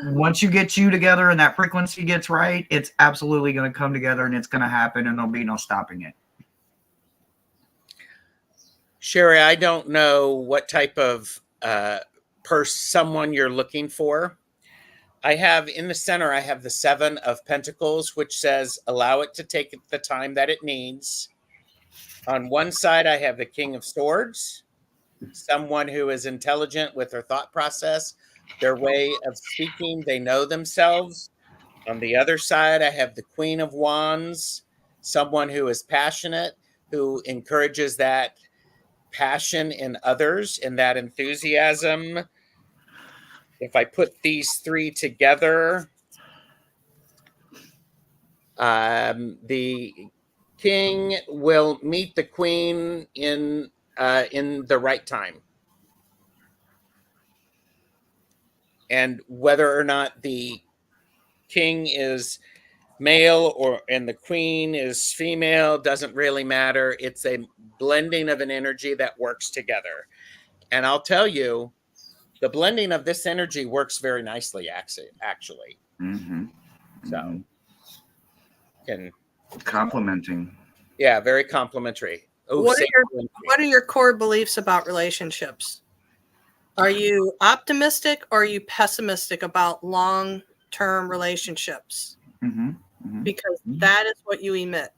B: once you get you together and that frequency gets right, it's absolutely going to come together and it's going to happen and there'll be no stopping it.
A: Sherry, I don't know what type of someone you're looking for. I have in the center, I have the 7 of Pentacles, which says, allow it to take the time that it needs. On one side, I have the King of Swords, someone who is intelligent with their thought process, their way of speaking, they know themselves. On the other side, I have the Queen of Wands, someone who is passionate, who encourages that passion in others and that enthusiasm. If I put these 3 together, the king will meet the queen in the right time. And whether or not the king is male and the queen is female doesn't really matter. It's a blending of an energy that works together. And I'll tell you, the blending of this energy works very nicely, actually.
B: Mm-hmm.
A: So,
B: complimenting.
A: Yeah, very complimentary. Oh,
C: what are your core beliefs about relationships? Are you optimistic or are you pessimistic about long-term relationships?
B: Mm-hmm. Mm-hmm.
C: Because that is what you emit.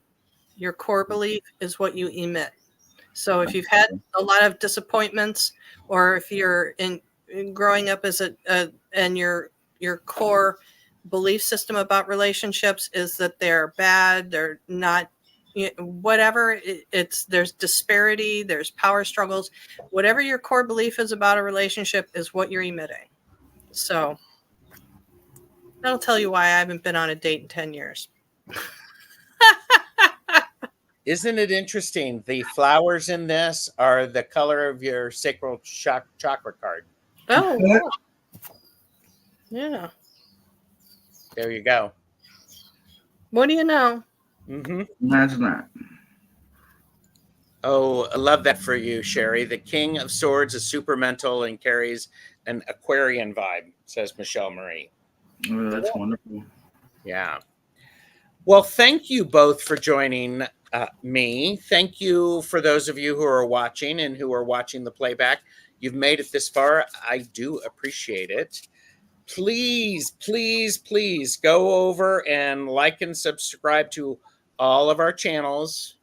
C: Your core belief is what you emit. So if you've had a lot of disappointments, or if you're in growing up as and your core belief system about relationships is that they're bad, they're not, whatever, there's disparity, there's power struggles, whatever your core belief is about a relationship is what you're emitting. So that'll tell you why I haven't been on a date in 10 years.
A: Isn't it interesting? The flowers in this are the color of your sacral chakra card.
C: Oh, wow. Yeah.
A: There you go.
C: What do you know?
A: Mm-hmm.
B: Imagine that.
A: Oh, I love that for you, Sherry. The King of Swords is super mental and carries an Aquarian vibe, says Michelle Marie.
B: Oh, that's wonderful.
A: Yeah. Well, thank you both for joining me. Thank you for those of you who are watching and who are watching the playback. You've made it this far. I do appreciate it. Please, please, please go over and like and subscribe to all of our channels.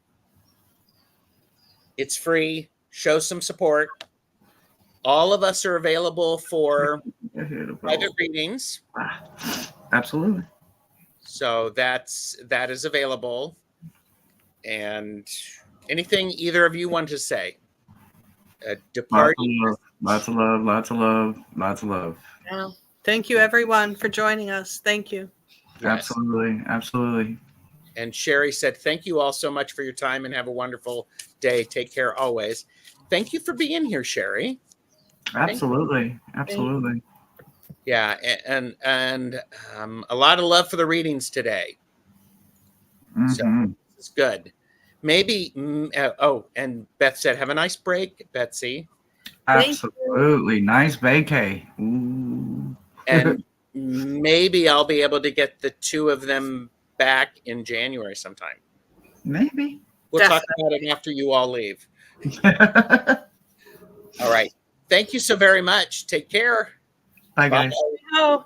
A: It's free. Show some support. All of us are available for private readings.
B: Absolutely.
A: So that is available. And anything either of you want to say? Departing.
B: Lots of love, lots of love, lots of love.
C: Yeah. Thank you, everyone, for joining us. Thank you.
A: Yes.
B: Absolutely, absolutely.
A: And Sherry said, thank you all so much for your time and have a wonderful day. Take care always. Thank you for being here, Sherry.
B: Absolutely, absolutely.
A: Yeah, and a lot of love for the readings today.
B: Mm-hmm.
A: So it's good. Maybe, and Beth said, have a nice break, Betsy.
B: Absolutely. Nice vacay. Ooh.
A: And maybe I'll be able to get the 2 of them back in January sometime.
B: Maybe.
A: We'll talk about it after you all leave. All right. Thank you so very much. Take care.
B: Bye, guys.
C: Oh.